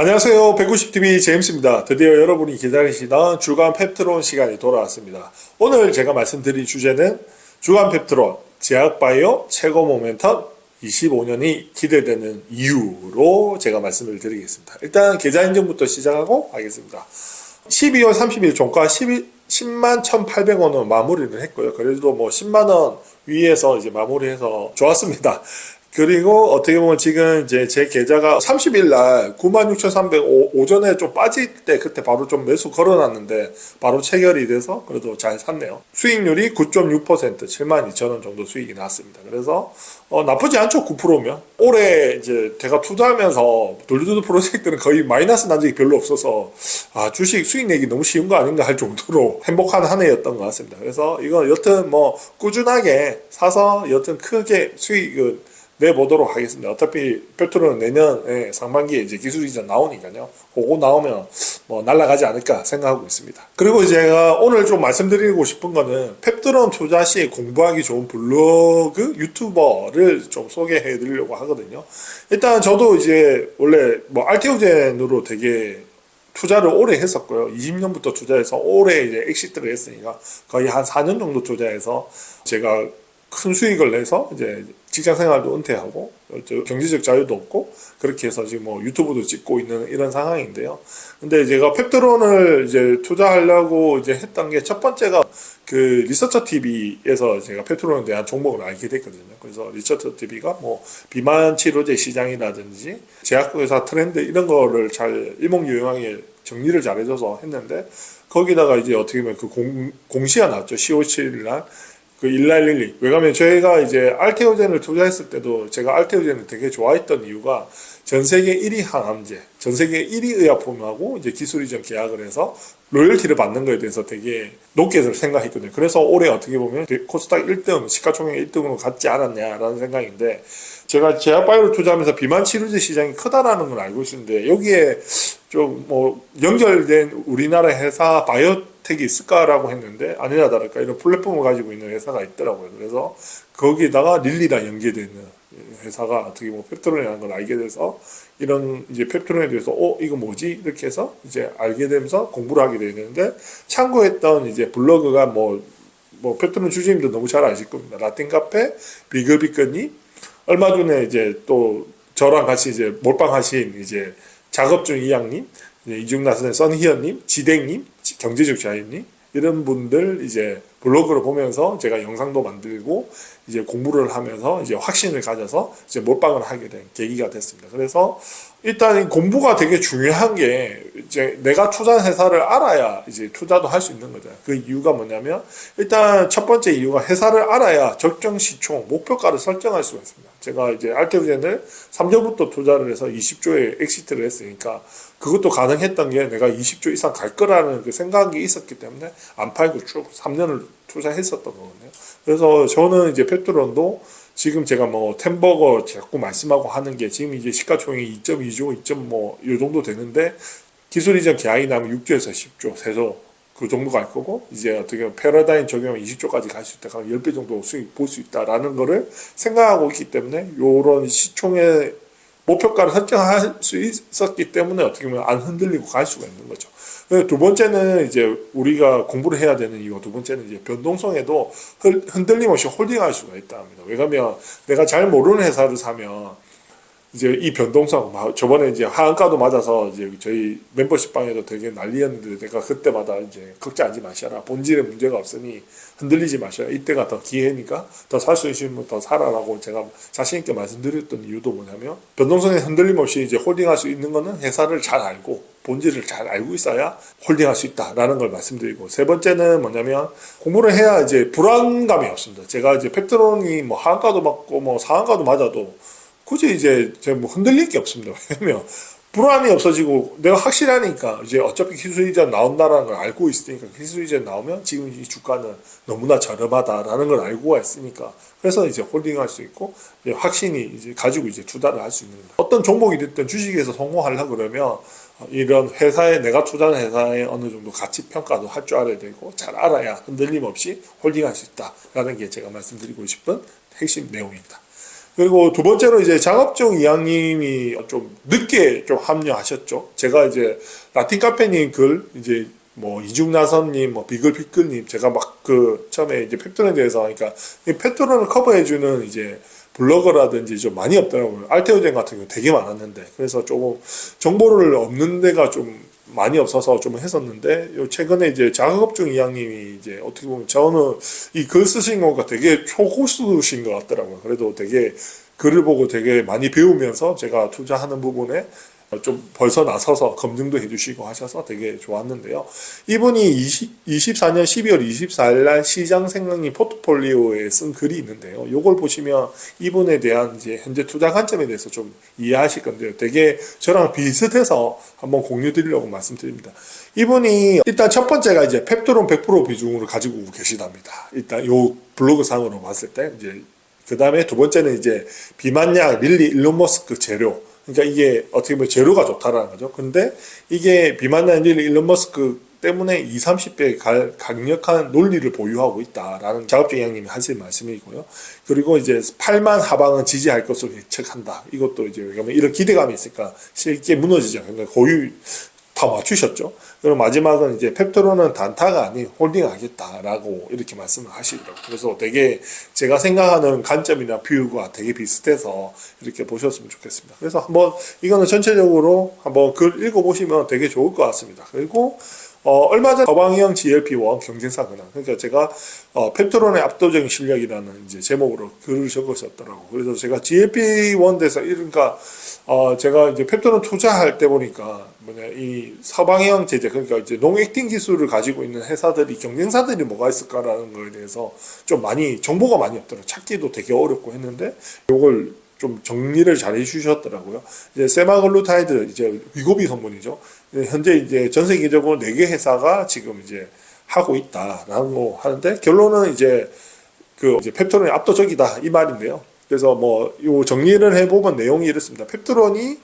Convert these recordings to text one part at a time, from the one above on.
안녕하세요. 190TV 제임스입니다. 드디어 여러분이 기다리시던 주간 펩트론 시간이 돌아왔습니다. 오늘 제가 말씀드릴 주제는 주간 펩트론 제약바이오 최고 모멘텀 25년이 기대되는 이유로 제가 말씀을 드리겠습니다. 일단 계좌 인증부터 시작하고 하겠습니다. 12월 30일 종가 10만 1,800원으로 마무리를 했고요. 그래도 뭐 10만원 위에서 이제 마무리해서 좋았습니다. 그리고 어떻게 보면 지금 이제 제 계좌가 30일 날 96,300 오전에 좀 빠질 때 그때 바로 좀 매수 걸어놨는데 바로 체결이 돼서 그래도 잘 샀네요. 수익률이 9.6% 72,000원 정도 수익이 났습니다. 그래서 나쁘지 않죠. 9%면. 올해 이제 제가 투자하면서 돌리도드 프로젝트는 거의 마이너스 난 적이 별로 없어서 주식 수익 내기 너무 쉬운 거 아닌가 할 정도로 행복한 한 해였던 것 같습니다. 그래서 이거 여튼 뭐 꾸준하게 사서 여튼 크게 수익은 내보도록 하겠습니다. 어차피 펩트론은 내년 상반기에 이제 기술 이전 나오니까요. 그거 나오면 뭐 날아가지 않을까 생각하고 있습니다. 그리고 제가 오늘 좀 말씀드리고 싶은 거는 펩트론 투자 시 공부하기 좋은 블로그 유튜버를 좀 소개해 드리려고 하거든요. 일단 저도 이제 원래 뭐 알테오젠으로 되게 투자를 오래 했었고요. 20년부터 투자해서 올해 이제 엑시트를 했으니까 거의 한 4년 정도 투자해서 제가 큰 수익을 내서 이제 직장 생활도 은퇴하고 경제적 자유도 없고 그렇게 해서 지금 뭐 유튜브도 찍고 있는 이런 상황인데요. 근데 제가 펩트론을 이제 투자하려고 이제 했던 게 첫 번째가 그 리서처 TV에서 제가 펩트론에 대한 종목을 알게 됐거든요. 그래서 리서처 TV가 뭐 비만 치료제 시장이라든지 제약회사 트렌드 이런 거를 잘 일목요연하게 정리를 잘 해줘서 했는데 거기다가 이제 어떻게 보면 그 공시가 나왔죠. 10월 7일 날. 그 1112. 왜냐면 저희가 이제 알테오젠을 투자했을 때도 제가 알테오젠을 되게 좋아했던 이유가 전 세계 1위 항암제, 전 세계 1위 의약품하고 이제 기술 이전 계약을 해서 로열티를 받는 거에 대해서 되게 높게 생각했거든요. 그래서 올해 어떻게 보면 코스닥 1등, 시가총액 1등으로 갔지 않았냐라는 생각인데 제가 제약바이오를 투자하면서 비만 치료제 시장이 크다라는 걸 알고 있었는데 여기에 좀 뭐 연결된 우리나라 회사 바이오텍이 있을까라고 했는데 아니나 다를까 이런 플랫폼을 가지고 있는 회사가 있더라고요. 그래서 거기다가 릴리랑 연계되는 회사가 어떻게 보면 펩트론이라는 걸 알게 돼서 이런 이제 펩트론에 대해서 이거 뭐지 이렇게 해서 이제 알게 되면서 공부를 하게 되는데 참고했던 이제 블로그가 뭐 펩트론 주주님도 너무 잘 아실 겁니다. 라틴 카페 비거비거님 얼마 전에 이제 또 저랑 같이 이제 몰빵하신 이제 작업중 이양님, 이중나선의 선희연님, 지댕님, 경제적 자유님 이런 분들 이제 블로그를 보면서 제가 영상도 만들고 이제 공부를 하면서 이제 확신을 가져서 이제 몰빵을 하게 된 계기가 됐습니다. 그래서 일단 공부가 되게 중요한 게 이제 내가 투자한 회사를 알아야 이제 투자도 할 수 있는 거죠. 그 이유가 뭐냐면 일단 첫 번째 이유가 회사를 알아야 적정 시총 목표가를 설정할 수가 있습니다. 제가 이제 알테오젠을 3조부터 투자를 해서 20조에 엑시트를 했으니까 그것도 가능했던 게 내가 20조 이상 갈 거라는 그 생각이 있었기 때문에 안 팔고 쭉 3년을 투자했었던 거거든요. 그래서 저는 이제 펩트론도 지금 제가 뭐 템버거 자꾸 말씀하고 하는 게 지금 이제 시가총액이 2.2조, 2.뭐 요 정도 되는데 기술 이전 계약이 나면 6조에서 10조, 세조 그 정도 갈 거고 이제 어떻게 보면 패러다임 적용하면 20조까지 갈 수 있다. 그럼 10배 정도 수익 볼 수 있다라는 거를 생각하고 있기 때문에 요런 시총의 목표가를 설정할 수 있었기 때문에 어떻게 보면 안 흔들리고 갈 수가 있는 거죠. 두 번째는 이제 우리가 공부를 해야 되는 이유, 두 번째는 이제 변동성에도 흔들림 없이 홀딩할 수가 있다 합니다. 왜냐면 내가 잘 모르는 회사를 사면 이제 이 변동성, 저번에 이제 하한가도 맞아서 이제 저희 멤버십 방에도 되게 난리였는데 내가 그때마다 이제 걱정하지 마셔라. 본질에 문제가 없으니 흔들리지 마셔라. 이때가 더 기회니까 더 살 수 있으면 더 사라라고 제가 자신있게 말씀드렸던 이유도 뭐냐면 변동성에 흔들림 없이 이제 홀딩할 수 있는 거는 회사를 잘 알고 본질을 잘 알고 있어야 홀딩할 수 있다라는 걸 말씀드리고 세 번째는 뭐냐면 공부를 해야 이제 불안감이 없습니다. 제가 이제 펩트론이 뭐 하한가도 맞고 뭐 상한가도 맞아도 굳이 이제 제가 뭐 흔들릴 게 없습니다. 왜냐면 불안이 없어지고 내가 확실하니까 이제 어차피 기술 이전 나온다라는 걸 알고 있으니까 기술 이전 나오면 지금 이 주가는 너무나 저렴하다라는 걸 알고 있으니까 그래서 이제 홀딩할 수 있고 이제 확신이 이제 가지고 이제 투자를 할 수 있는 거예요. 어떤 종목이 됐든 주식에서 성공하려고 그러면 이런 회사에 내가 투자하는 회사의 어느 정도 가치 평가도 할 줄 알아야 되고 잘 알아야 흔들림 없이 홀딩할 수 있다라는 게 제가 말씀드리고 싶은 핵심 내용입니다. 그리고 두 번째로 이제 장업종 이양님이 좀 늦게 좀 합류하셨죠. 제가 이제 라틴 카페님 글, 이제 뭐 이중나선님, 뭐 비글비글님, 제가 막 그 처음에 이제 펩톤에 대해서 하니까 이 펩톤을 커버해주는 이제 블로거라든지 좀 많이 없더라고요. 알테오젠 같은 경우 되게 많았는데, 그래서 조금 정보를 없는 데가 좀 많이 없어서 좀 했었는데, 요 최근에 이제 장업종 이양님이 이제 어떻게 보면 저는 이 글 쓰신 거가 되게 초고수신 것 같더라고요. 그래도 되게 글을 보고 되게 많이 배우면서 제가 투자하는 부분에 좀 벌써 나서서 검증도 해주시고 하셔서 되게 좋았는데요. 이분이 24년 12월 24일 날 시장 생각님 포트폴리오에 쓴 글이 있는데요. 이걸 보시면 이분에 대한 이제 현재 투자 관점에 대해서 좀 이해하실 건데요. 되게 저랑 비슷해서 한번 공유 드리려고 말씀드립니다. 이분이 일단 첫 번째가 이제 펩토론 100% 비중으로 가지고 계시답니다. 일단 요 블로그 상으로 봤을 때 이제 그 다음에 두 번째는 이제 비만약 릴리 일론 머스크 재료. 그러니까 이게 어떻게 보면 재료가 좋다라는 거죠. 근데 이게 비만약 릴리 일론 머스크 때문에 20, 30배 강력한 논리를 보유하고 있다라는 작업적 이양님이 하신 말씀이고요. 그리고 이제 8만 하방은 지지할 것으로 예측한다. 이것도 이제 그러면 이런 기대감이 있으니까 쉽게 무너지지 않는다. 거의 다 맞추셨죠. 그리고 마지막은 이제 펩토론은 단타가 아닌 홀딩하겠다라고 이렇게 말씀을 하시더라고요. 그래서 되게 제가 생각하는 관점이나 뷰가 되게 비슷해서 이렇게 보셨으면 좋겠습니다. 그래서 한번 이거는 전체적으로 한번 글 읽어보시면 되게 좋을 것 같습니다. 그리고 얼마 전 서방형 GLP-1 경쟁사 근황. 그러니까 제가 펩토론의 압도적인 실력이라는 이제 제목으로 글을 적었었더라고. 그래서 제가 GLP-1 대해서 그러니까 제가 이제 펩토론 투자할 때 보니까 이 서방형 제제, 그러니까 이제 농액팅 기술을 가지고 있는 회사들이 경쟁사들이 뭐가 있을까라는 거에 대해서 좀 많이 정보가 많이 없더라고요. 찾기도 되게 어렵고 했는데 요걸 좀 정리를 잘 해주셨더라고요. 이제 세마글루타이드 이제 위고비 성분이죠. 현재 이제 전 세계적으로 4개 회사가 지금 이제 하고 있다라고 하는데 결론은 이제 이제 펩토론이 압도적이다 이 말인데요. 그래서 뭐 요 정리를 해보면 내용이 이렇습니다. 펩토론이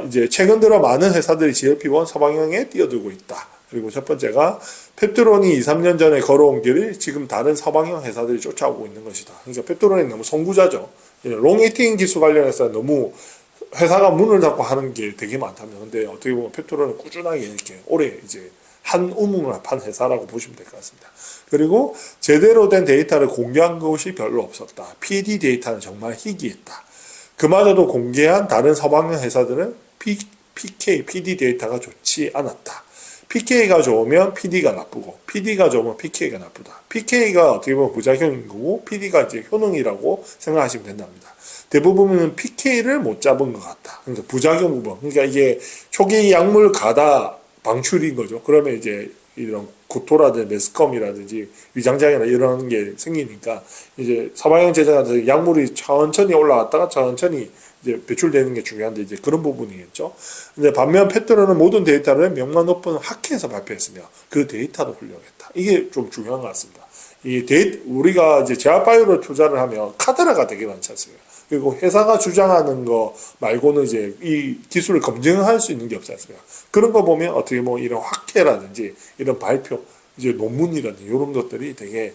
이제 최근 들어 많은 회사들이 GLP-1 서방형에 뛰어들고 있다. 그리고 첫 번째가 펩토론이 2, 3년 전에 걸어온 길을 지금 다른 서방형 회사들이 쫓아오고 있는 것이다. 그러니까 펩토론이 너무 선구자죠. 롱에이팅 기술 관련해서 너무 회사가 문을 닫고 하는 게 되게 많다면, 근데 어떻게 보면 펩토론은 꾸준하게 이렇게 오래 이제 한 우물을 판 회사라고 보시면 될 것 같습니다. 그리고 제대로 된 데이터를 공개한 것이 별로 없었다. PD 데이터는 정말 희귀했다. 그마저도 공개한 다른 서방형 회사들은 PK, PD 데이터가 좋지 않았다. PK가 좋으면 PD가 나쁘고, PD가 좋으면 PK가 나쁘다. PK가 어떻게 보면 부작용인 거고, PD가 이제 효능이라고 생각하시면 된답니다. 대부분은 PK를 못 잡은 것 같다. 그러니까 부작용 부분. 그러니까 이게 초기 약물 가다 방출인 거죠. 그러면 이제 이런 구토라든지 메스컴이라든지 위장장애나 이런 게 생기니까 이제 서방형 제자한테 약물이 천천히 올라갔다가 천천히 이제 배출되는 게 중요한데 이제 그런 부분이겠죠. 근데 반면 펩토론은 모든 데이터를 명만 높은 학회에서 발표했으며 그 데이터도 훌륭했다. 이게 좀 중요한 것 같습니다. 우리가 이제 제약바이오를 투자를 하면 카드라가 되게 많지 않습니까? 그리고 회사가 주장하는 거 말고는 이제 이 기술을 검증할 수 있는 게 없지 않습니까? 그런 거 보면 어떻게 보면 이런 학회라든지 이런 발표, 이제 논문이라든지 이런 것들이 되게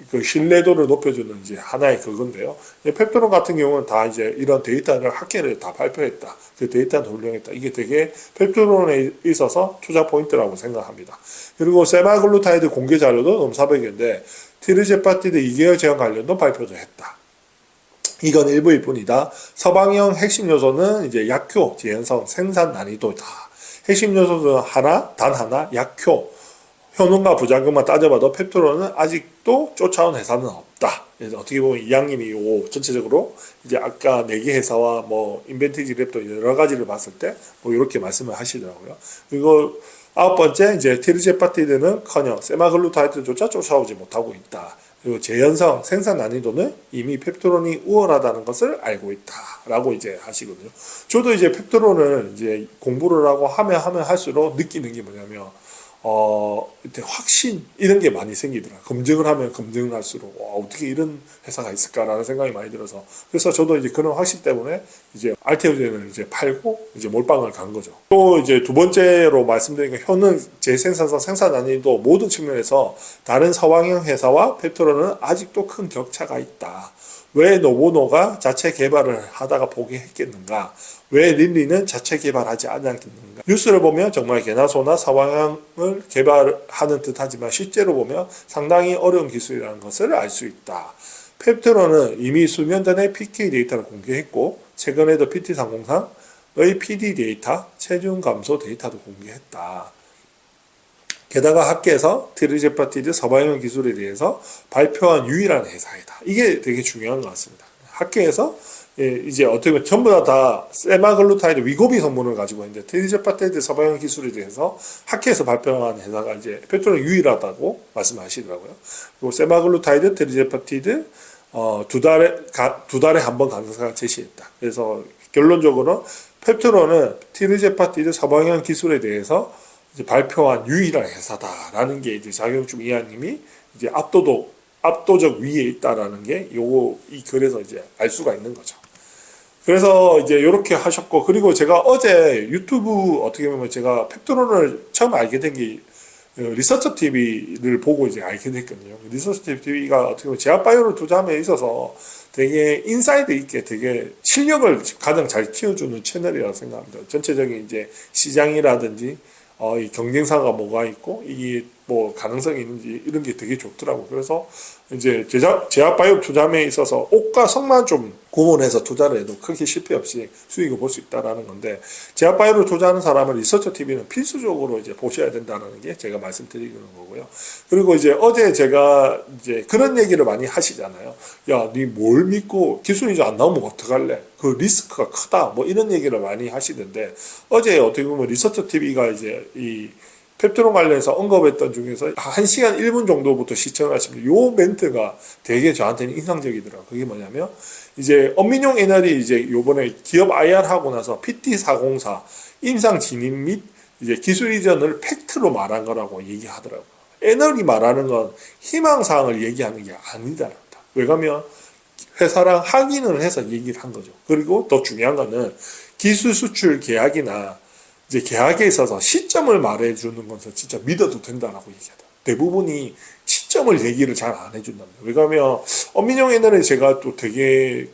그 신뢰도를 높여주는 이제 하나의 그건데요. 펩토론 같은 경우는 다 이제 이런 데이터를 학회를 다 발표했다. 그 데이터는 훌륭했다. 이게 되게 펩토론에 있어서 투자 포인트라고 생각합니다. 그리고 세마글루타이드 공개 자료도 넘사벽인데 티르제파티드 2개월 제한 관련도 발표도 했다. 이건 일부일 뿐이다. 서방형 핵심 요소는 이제 약효, 재현성, 생산 난이도다. 핵심 요소는 단 하나, 약효. 효능과 부작용만 따져봐도 펩토론은 아직도 쫓아온 회사는 없다. 그래서 어떻게 보면 이양님이 전체적으로 이제 아까 4개 회사와 뭐 인벤티지 랩도 여러 가지를 봤을 때 뭐 이렇게 말씀을 하시더라고요. 그리고 9번째 이제 티르제파티드는커녕 세마글루타이드조차 쫓아오지 못하고 있다. 그리고 재현성, 생산 난이도는 이미 펩토론이 우월하다는 것을 알고 있다라고 이제 하시거든요. 저도 이제 펩토론을 이제 공부를 하고 하면 할수록 느끼는 게 뭐냐면 확신 이런 게 많이 생기더라. 검증을 하면 검증을 할수록 어떻게 이런 회사가 있을까라는 생각이 많이 들어서 그래서 저도 이제 그런 확신 때문에 이제 알테오젠을 이제 팔고 이제 몰빵을 간 거죠. 또 이제 두 번째로 말씀드린 건 효능, 재생산성, 생산 난이도 모든 측면에서 다른 서방형 회사와 펩토론은 아직도 큰 격차가 있다. 왜 노보노가 자체 개발을 하다가 포기했겠는가? 왜 릴리는 자체 개발하지 않았겠는가? 뉴스를 보면 정말 개나 소나 사방향을 개발하는 듯하지만 실제로 보면 상당히 어려운 기술이라는 것을 알 수 있다. 펩트론은 이미 수년 전에 PK 데이터를 공개했고 최근에도 PT303의 PD 데이터, 체중 감소 데이터도 공개했다. 게다가 학계에서 트리제파티드 서방형 기술에 대해서 발표한 유일한 회사이다. 이게 되게 중요한 것 같습니다. 학계에서 이제 어떻게 보면 전부 다 세마글루타이드 위고비 성분을 가지고 있는데 트리제파티드 서방형 기술에 대해서 학회에서 발표한 회사가 이제 펩트론이 유일하다고 말씀하시더라고요. 그리고 세마글루타이드 트리제파티드 두 달에 한 번 강사가 제시했다. 그래서 결론적으로 펩트론은 트리제파티드 서방형 기술에 대해서 이제 발표한 유일한 회사다라는 게 이제 장영중 이하님이 이제 압도적 위에 있다라는 게 이 글에서 이제 알 수가 있는 거죠. 그래서 이제 이렇게 하셨고, 그리고 제가 어제 유튜브 어떻게 보면 제가 펩트론을 처음 알게 된 게 리서처 TV를 보고 이제 알게 됐거든요. 리서처 TV가 어떻게 보면 제약바이오를 투자함에 있어서 되게 인사이드 있게 되게 실력을 가장 잘 키워주는 채널이라고 생각합니다. 전체적인 이제 시장이라든지 이 경쟁사가 뭐가 있고 이게 뭐 가능성이 있는지 이런 게 되게 좋더라고요. 그래서 이제 제약바이오 투자함에 있어서 옷과 성만 좀 구분해서 투자를 해도 크게 실패 없이 수익을 볼 수 있다라는 건데, 제약바이오를 투자하는 사람은 리서처 TV는 필수적으로 이제 보셔야 된다는 게 제가 말씀드리는 거고요. 그리고 이제 어제 제가 이제 그런 얘기를 많이 하시잖아요. 야, 니 뭘 믿고 기술이 이제 안 나오면 어떡할래? 그 리스크가 크다. 뭐 이런 얘기를 많이 하시던데, 어제 어떻게 보면 리서처 TV가 이제 이 펩트론 관련해서 언급했던 중에서 1시간 1분 정도부터 시청하시면 요 멘트가 되게 저한테는 인상적이더라고요. 그게 뭐냐면 이제 엄민용 애널이 이제 요번에 기업 IR 하고 나서 PT404 임상 진입 및 이제 기술 이전을 팩트로 말한 거라고 얘기하더라고요. 애널이 말하는 건 희망사항을 얘기하는 게 아니다. 왜 가면 회사랑 확인을 해서 얘기를 한 거죠. 그리고 더 중요한 거는 기술 수출 계약이나 이제 계약에 있어서 시점을 말해주는 것은 진짜 믿어도 된다라고 얘기하다. 대부분이 시점을 얘기를 잘 안 해준답니다. 왜냐하면 엄민용 애널에 제가 또 되게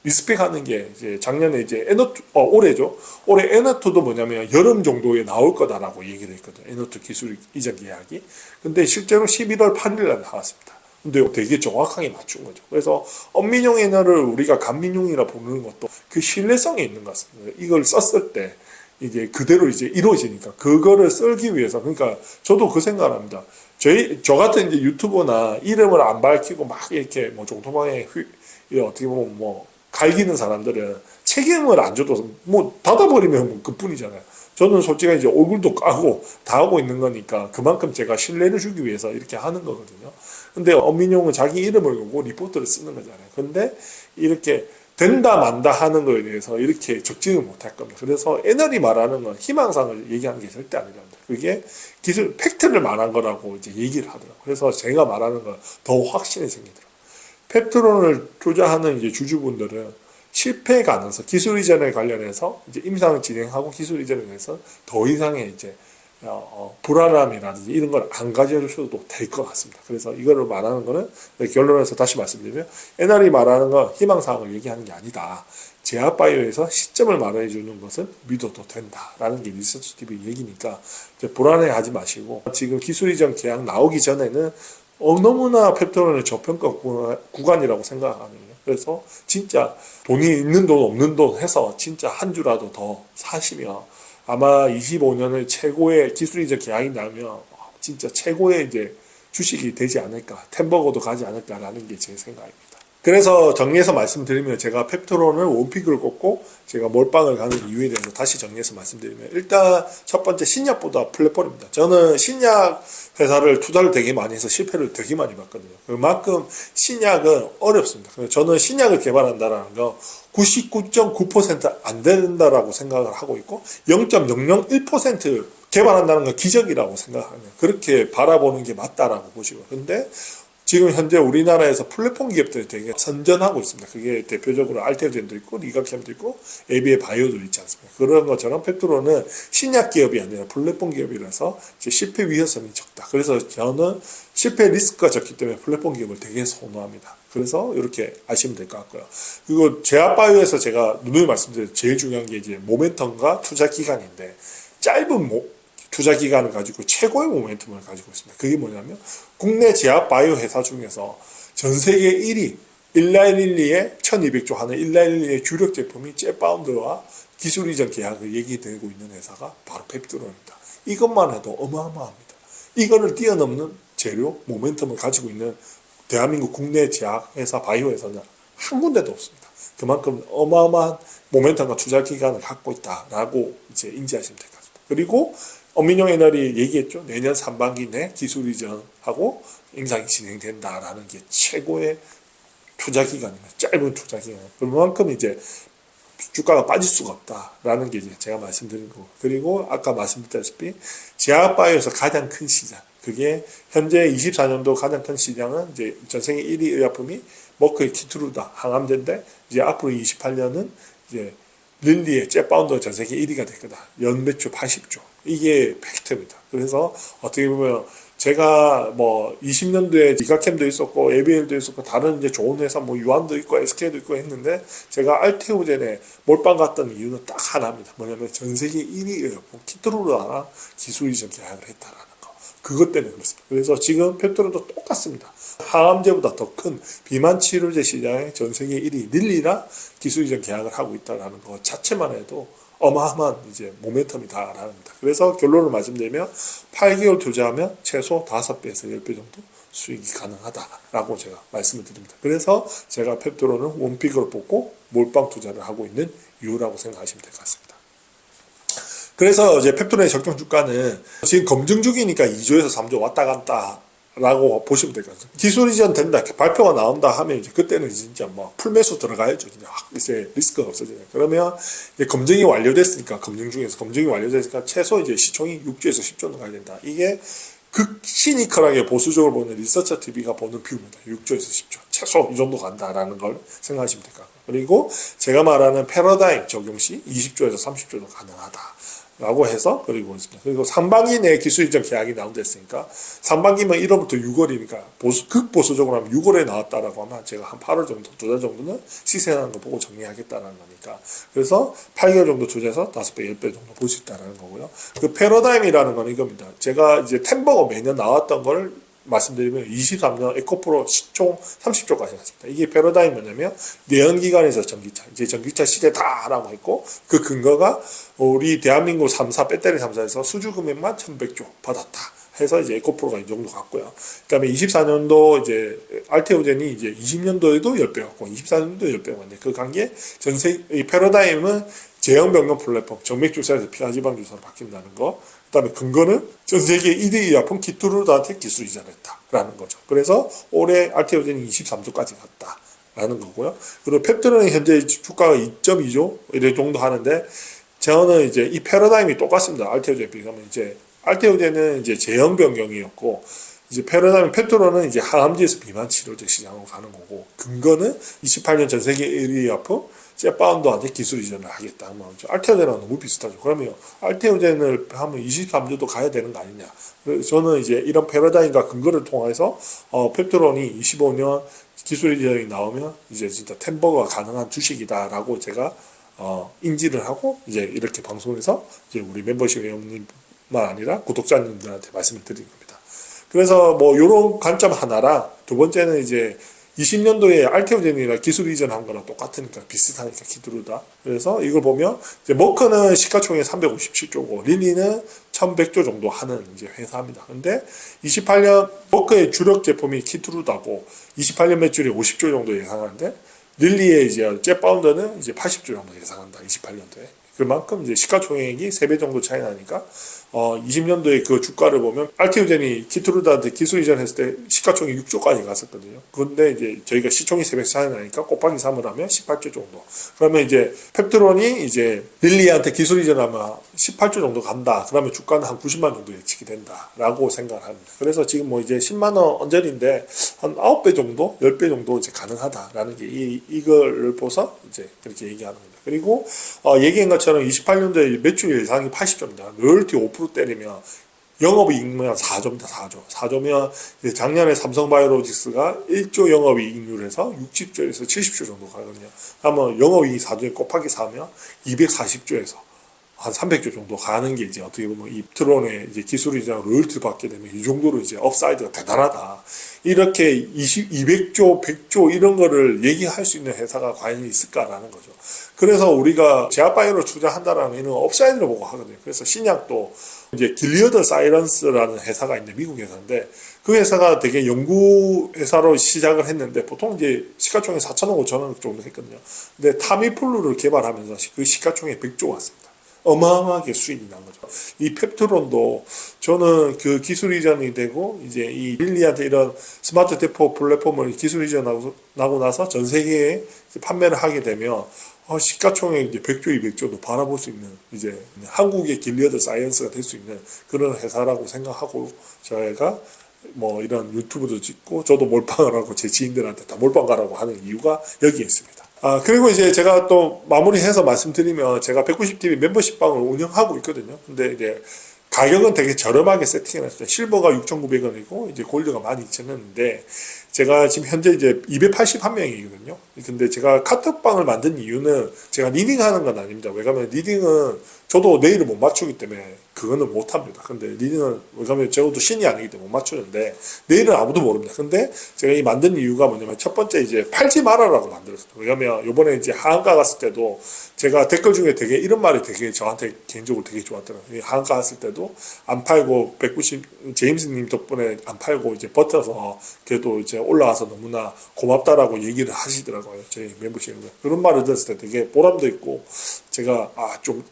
리스펙하는 게 이제 작년에 이제 올해죠. 올해 에너투도 뭐냐면 여름 정도에 나올 거다라고 얘기를 했거든요. 에너투 기술 이전 계약이. 근데 실제로 11월 8일 날 나왔습니다. 근데 되게 정확하게 맞춘 거죠. 그래서 엄민용 애널을 우리가 간민용이라 부르는 것도 그 신뢰성이 있는 것 같습니다. 이걸 썼을 때 이게 그대로 이제 이루어지니까 그거를 쓸기 위해서, 그러니까 저도 그 생각을 합니다. 저 같은 이제 유튜버나 이름을 안 밝히고 막 이렇게 뭐 종토방에 어떻게 보면 뭐 갈기는 사람들은 책임을 안 줘도 뭐 닫아버리면 그뿐이잖아요. 저는 솔직히 이제 얼굴도 까고 다 하고 있는 거니까 그만큼 제가 신뢰를 주기 위해서 이렇게 하는 거거든요. 근데 엄민용은 자기 이름을 걸고 리포트를 쓰는 거잖아요. 근데 이렇게 된다 만다 하는 거에 대해서 이렇게 적증을 못할 겁니다. 그래서 애널이 말하는 건 희망상을 얘기하는 게 절대 아니랍니다. 그게 기술 팩트를 말한 거라고 이제 얘기를 하더라고요. 그래서 제가 말하는 건 더 확신이 생기더라고요. 펩트론을 투자하는 이제 주주분들은 실패 가능성, 기술 이전에 관련해서 이제 임상을 진행하고 기술 이전에 대해서 더 이상의 이제 불안함이라든지 이런 걸 안 가져주셔도 될 것 같습니다. 그래서 이거를 말하는 거는 결론에서 다시 말씀드리면 애널이 말하는 건 희망사항을 얘기하는 게 아니다. 제약바이오에서 시점을 말해주는 것은 믿어도 된다라는 게 리서치 TV 얘기니까 불안해하지 마시고, 지금 기술 이전 계약 나오기 전에는 너무나 펩트론의 저평가 구간이라고 생각하거든요. 그래서 진짜 돈이 있는 돈 없는 돈 해서 진짜 한 주라도 더 사시면 아마 25년의 최고의 기술 이전 계약이 나면 진짜 최고의 이제 주식이 되지 않을까, 템버거도 가지 않을까라는 게 제 생각입니다. 그래서 정리해서 말씀드리면 제가 펩트론을 원픽을 꼽고 제가 몰빵을 가는 이유에 대해서 다시 정리해서 말씀드리면, 일단 첫 번째 신약보다 플랫폼입니다. 저는 신약 회사를 투자를 되게 많이 해서 실패를 되게 많이 봤거든요. 그만큼 신약은 어렵습니다. 저는 신약을 개발한다는 거 99.9% 안 된다라고 생각을 하고 있고 0.001% 개발한다는 건 기적이라고 생각합니다. 그렇게 바라보는 게 맞다라고 보시고, 근데 지금 현재 우리나라에서 플랫폼 기업들이 되게 선전하고 있습니다. 그게 대표적으로 알테오젠도 있고 리가캠도 있고 에비의 바이오도 있지 않습니까? 그런 것처럼 펩트론은 신약 기업이 아니라 플랫폼 기업이라서 실패 위험성이 적다. 그래서 저는 실패 리스크가 적기 때문에 플랫폼 기업을 되게 선호합니다. 그래서 이렇게 아시면 될 것 같고요. 그리고 제약바이오에서 제가 누누이 말씀드린 제일 중요한 게 이제 모멘텀과 투자 기간인데, 짧은 투자 기간을 가지고 최고의 모멘텀을 가지고 있습니다. 그게 뭐냐면 국내 제약바이오 회사 중에서 전 세계 1위 1112에 1200조 하는 1112의 주력 제품이 젯바운드와 기술 이전 계약을 얘기되고 있는 회사가 바로 펩트론입니다. 이것만 해도 어마어마합니다. 이거를 뛰어넘는 재료, 모멘텀을 가지고 있는 대한민국 국내 제약회사, 바이오회사는 한 군데도 없습니다. 그만큼 어마어마한 모멘텀과 투자 기간을 갖고 있다라고 이제 인지하시면 될 것 같습니다. 그리고 엄민용 애널이 얘기했죠. 내년 상반기 내 기술 이전하고 임상이 진행된다라는 게 최고의 투자 기간입니다. 짧은 투자 기간. 그만큼 이제 주가가 빠질 수가 없다라는 게 이제 제가 말씀드린 거고. 그리고 아까 말씀드렸다시피 제약바이오에서 가장 큰 시장. 그게 현재 24년도 가장 큰 시장은 이제 전 세계 1위 의약품이 머크의 키트루다 항암제인데, 이제 앞으로 28년은 이제 릴리의 젯바운더 전 세계 1위가 될 거다. 연매출 80조. 이게 팩트입니다. 그래서 어떻게 보면 제가 뭐 20년도에 이카캠도 있었고 에비엘도 있었고 다른 이제 좋은 회사 뭐 유한도 있고 SK도 있고 했는데, 제가 알테오젠에 몰빵 갔던 이유는 딱 하나입니다. 뭐냐면 전 세계 1위 의약품 키트루다랑 기술 이전 계약을 했다라는 거. 그것 때문에 그렇습니다. 그래서 지금 펩트론도 똑같습니다. 항암제보다 더 큰 비만 치료제 시장의 전 세계 1위 릴리랑 기술 이전 계약을 하고 있다라는 것 자체만 해도 어마어마한 이제 모멘텀이다라는 겁니다. 그래서 결론을 말씀드리면 8개월 투자하면 최소 5배에서 10배 정도 수익이 가능하다라고 제가 말씀을 드립니다. 그래서 제가 펩트론은 원픽으로 뽑고 몰빵 투자를 하고 있는 이유라고 생각하시면 될 것 같습니다. 그래서 이제 펩트론의 적정 주가는 지금 검증 중이니까 2조에서 3조 왔다 갔다 라고 보시면 될 것 같아요. 기술 이전 된다, 발표가 나온다 하면 이제 그때는 진짜 뭐 풀매수 들어가야죠. 이제 리스크가 없어지네요. 그러면 이제 검증이 완료됐으니까, 검증이 완료됐으니까 최소 이제 시총이 6조에서 10조는 가야 된다. 이게 극 시니컬하게 보수적으로 보는 리서처 TV가 보는 뷰입니다. 6조에서 10조. 최소 이 정도 간다라는 걸 생각하시면 될 것 같아요. 그리고 제가 말하는 패러다임 적용 시 20조에서 30조도 가능하다. 라고 해서 그리고 있습니다. 그리고 상반기 내에 기술 이전 계약이 나온다 했으니까, 상반기면 1월부터 6월이니까 극보수적으로 하면 6월에 나왔다라고 하면 제가 한 8월 정도, 2달 정도는 시세라는 거 보고 정리하겠다라는 거니까, 그래서 8개월 정도 투자해서 5배, 10배 정도 볼 수 있다라는 거고요. 그 패러다임이라는 건 이겁니다. 제가 이제 템버거 매년 나왔던 걸 말씀드리면 23년 에코프로 시총 30조까지 갔습니다. 이게 패러다임이 뭐냐면 내연기관에서 전기차, 이제 전기차 시대다라고 했고, 그 근거가 우리 대한민국 3사 배터리 3사에서 수주 금액만 1100조 받았다 해서 이제 에코프로가 이 정도 갔고요. 그 다음에 24년도 이제 알테오젠이 이제 20년도에도 10배 갔고 24년도 10배 갔는데, 그 관계 이 패러다임은 제형 병력 플랫폼, 정맥 주사에서 피하지방 주사로 바뀐다는 거. 그 다음에 근거는 전 세계 1위 의약품 키트루다한테 기술 이전했다라는 거죠. 그래서 올해 알테오젠이 23조까지 갔다라는 거고요. 그리고 펩트론은 현재 주가가 2.2조 이래 정도 하는데, 저는 이제 이 패러다임이 똑같습니다. 알테오젠에 비하면 이제 알테오젠은 이제 제형 변경이었고, 이제 패러다임 펩트론은 이제 항암제에서 비만 치료제 시장으로 가는 거고, 근거는 28년 전 세계 1위 의약품 젯바운더한테 기술 이전을 하겠다 하면 알테오젠이랑 너무 비슷하죠. 그러면 알테오젠을 하면 23조도 가야 되는 거 아니냐. 그래서 저는 이제 이런 패러다임과 근거를 통해서 펩트론이 25년 기술 이전이 나오면 이제 진짜 템버가 가능한 주식이다라고 제가 인지를 하고 이제 이렇게 방송에서 이제 우리 멤버십 회원님만 아니라 구독자님들한테 말씀을 드린 겁니다. 그래서 뭐 이런 관점 하나랑, 두 번째는 이제 20년도에 알테오젠이랑 기술 이전한 거랑 똑같으니까, 비슷하니까 키트루다. 그래서 이걸 보면 이제 머크는 시가총액 357조고 릴리는 1100조 정도 하는 이제 회사입니다. 근데 28년 머크의 주력 제품이 키트루다고 28년 매출이 50조 정도 예상하는데, 릴리의 이제 젯바운더는 이제 80조 정도 예상한다. 28년도에. 그만큼 이제 시가총액이 3배 정도 차이 나니까 20년도에 그 주가를 보면 알테오젠이 키트루다한테 기술 이전했을 때 시가총액 6조까지 갔었거든요. 그런데 이제 저희가 시총이 3배 차이 나니까 곱하기 3을 하면 18조 정도. 그러면 이제 펩트론이 이제 릴리한테 기술 이전하면 18조 정도 간다. 그러면 주가는 한 90만 정도 예측이 된다라고 생각을 합니다. 그래서 지금 뭐 이제 10만 원 언저리인데 한 9배 정도, 10배 정도 이제 가능하다라는 게 이거를 보서 이제 그렇게 얘기하는 겁니다. 그리고 얘기한 것처럼 28년도에 매출 예상이 80조입니다. 로열티 5% 때리면 영업이익만 4조입니다. 4조면 작년에 삼성바이오로직스가 1조 영업이익률 해서 60조에서 70조 정도 가거든요. 그러면 영업이익 4조에 곱하기 4면 240조에서 한 300조 정도 가는 게 이제 어떻게 보면 이 트론의 이제 기술이랑 로열티를 받게 되면 이 정도로 이제 업사이드가 대단하다. 이렇게 200조, 100조 이런 거를 얘기할 수 있는 회사가 과연 있을까라는 거죠. 그래서 우리가 제약바이오를 투자한다라는 이런 업사이드를 보고 하거든요. 그래서 신약도 이제 길리어드 사이런스라는 회사가 있는데 미국 회사인데 그 회사가 되게 연구 회사로 시작을 했는데 보통 이제 시가총액 4천억, 5천억 정도 했거든요. 근데 타미플루를 개발하면서 그 시가총액 100조 왔습니다. 어마어마하게 수익이 난 거죠. 이 펩트론도 저는 그 기술 이전이 되고 이제 이 릴리한테 이런 스마트 대포 플랫폼을 기술 이전하고 나서 전 세계에 판매를 하게 되면 시가총액 이제 100조, 200조도 바라볼 수 있는 이제 한국의 길리어드 사이언스가 될 수 있는 그런 회사라고 생각하고 저희가 뭐 이런 유튜브도 찍고 저도 몰빵을 하고 제 지인들한테 다 몰빵 가라고 하는 이유가 여기에 있습니다. 그리고 이제 제가 또 마무리해서 말씀드리면 제가 190TV 멤버십방을 운영하고 있거든요. 근데 이제 가격은 되게 저렴하게 세팅해놨어요. 실버가 6,900원이고 이제 골드가 12,000원인데 제가 지금 현재 이제 281명이거든요. 근데 제가 카톡방을 만든 이유는 제가 리딩하는 건 아닙니다. 왜냐면 리딩은 저도 내일을 못 맞추기 때문에 그거는 못 합니다. 근데 리딩은 왜냐면 저도 신이 아니기 때문에 못 맞추는데 내일은 아무도 모릅니다. 근데 제가 이 만든 이유가 뭐냐면 첫 번째 이제 팔지 말아라고 만들었어요. 왜냐면 요번에 이제 하한가 갔을 때도 제가 댓글 중에 되게 이런 말이 되게 저한테 개인적으로 되게 좋았더라고요. 하한가 갔을 때도 안 팔고 190 제임스님 덕분에 안 팔고 이제 버텨서 그래도 이제 올라와서 너무나 고맙다라고 얘기를 하시더라고요. 저희 멤버십에. 그런 말을 들었을 때 되게 보람도 있고 제가 좀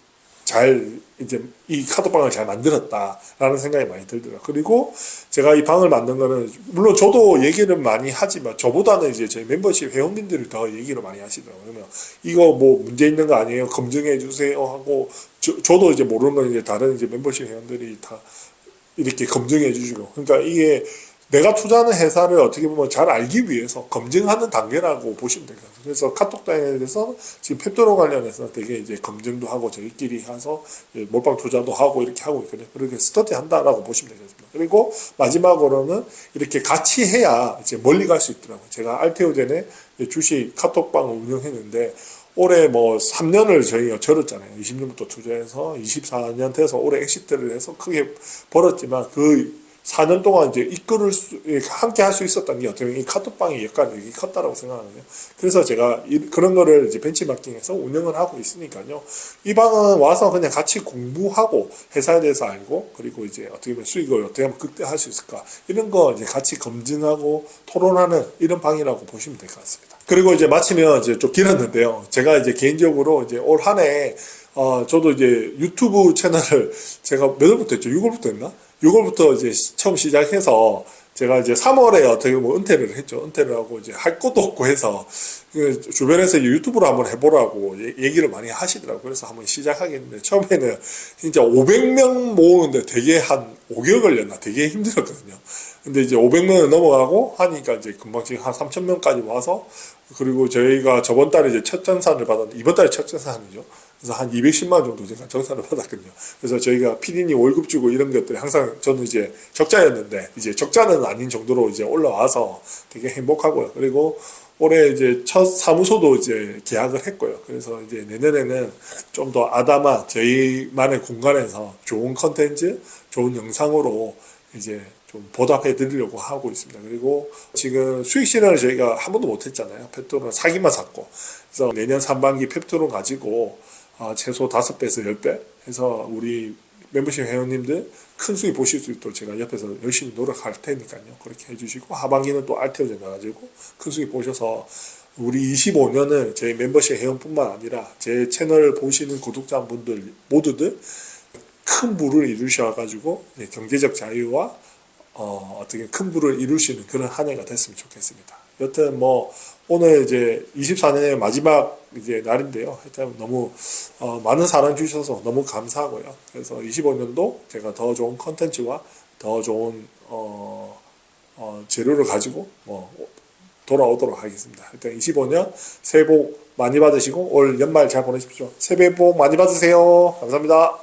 잘 이제 이 카톡방을 잘 만들었다라는 생각이 많이 들더라고요. 그리고 제가 이 방을 만든 거는 물론 저도 얘기를 많이 하지만 저보다는 이제 저희 멤버십 회원님들이 더 얘기를 많이 하시더라고요. 그러면 이거 뭐 문제 있는 거 아니에요? 검증해 주세요 하고 저도 이제 모르는 건 이제 다른 이제 멤버십 회원들이 다 이렇게 검증해 주시고 그러니까 이게 내가 투자하는 회사를 어떻게 보면 잘 알기 위해서 검증하는 단계라고 보시면 될 것 같아요. 그래서 카톡방에 대해서 지금 펩토로 관련해서 되게 이제 검증도 하고 저희끼리 해서 몰빵 투자도 하고 이렇게 하고 있거든요. 그렇게 스터디 한다라고 보시면 되겠습니다. 그리고 마지막으로는 이렇게 같이 해야 이제 멀리 갈 수 있더라고요. 제가 알테오젠에 주식 카톡방을 운영했는데 올해 뭐 3년을 저희가 절었잖아요. 20년부터 투자해서 24년 돼서 올해 엑시트를 해서 크게 벌었지만 그 4년 동안 이제 함께 할 수 있었던 게 어떻게 보면 이 카톡방의 역할이 컸다라고 생각하거든요. 그래서 제가 그런 거를 이제 벤치마킹해서 운영을 하고 있으니까요. 이 방은 와서 그냥 같이 공부하고 회사에 대해서 알고 그리고 이제 어떻게 보면 수익을 어떻게 하면 극대화할 수 있을까 이런 거 이제 같이 검증하고 토론하는 이런 방이라고 보시면 될 것 같습니다. 그리고 이제 마치면 이제 좀 길었는데요. 제가 이제 개인적으로 이제 올 한 해 저도 이제 유튜브 채널을 제가 몇 월부터 했죠? 6월부터 했나? 6월부터 이제 처음 시작해서 제가 이제 3월에 어떻게 뭐 은퇴를 했죠. 은퇴를 하고 이제 할 것도 없고 해서 주변에서 이제 유튜브를 한번 해보라고 얘기를 많이 하시더라고요. 그래서 한번 시작하겠는데 처음에는 진짜 500명 모으는데 되게 한 5개월 걸렸나 되게 힘들었거든요. 근데 이제 500명을 넘어가고 하니까 이제 금방 지금 한 3,000명까지 와서 그리고 저희가 저번 달에 이제 첫 전산을 받았는데 이번 달에 첫 전산이죠. 그래서 한 210만 원 정도 제가 정산을 받았거든요. 그래서 저희가 PD님 월급 주고 이런 것들이 항상 저는 이제 적자였는데 이제 적자는 아닌 정도로 이제 올라와서 되게 행복하고요. 그리고 올해 이제 첫 사무소도 이제 계약을 했고요. 그래서 이제 내년에는 좀 더 아담한 저희만의 공간에서 좋은 컨텐츠, 좋은 영상으로 이제 좀 보답해 드리려고 하고 있습니다. 그리고 지금 수익 실현을 저희가 한 번도 못 했잖아요. 펩토론 사기만 샀고. 그래서 내년 상반기 펩토론 가지고 최소 5배에서 10배 해서 우리 멤버십 회원님들 큰 수익 보실 수 있도록 제가 옆에서 열심히 노력할 테니까요. 그렇게 해주시고 하반기는 또 알테오제 나가지고 큰 수익 보셔서 우리 25년을 저희 멤버십 회원뿐만 아니라 제 채널 보시는 구독자분들 모두들 큰 부를 이루셔가지고 경제적 자유와 어떻게 큰 부를 이룰 수 있는 그런 한 해가 됐으면 좋겠습니다. 여튼 뭐 오늘 이제 24년의 마지막 이제 날인데요. 하여튼 너무 많은 사랑 주셔서 너무 감사하고요. 그래서 25년도 제가 더 좋은 컨텐츠와 더 좋은 재료를 가지고 돌아오도록 하겠습니다. 일단 25년 새해 복 많이 받으시고 올 연말 잘 보내십시오. 새해 복 많이 받으세요. 감사합니다.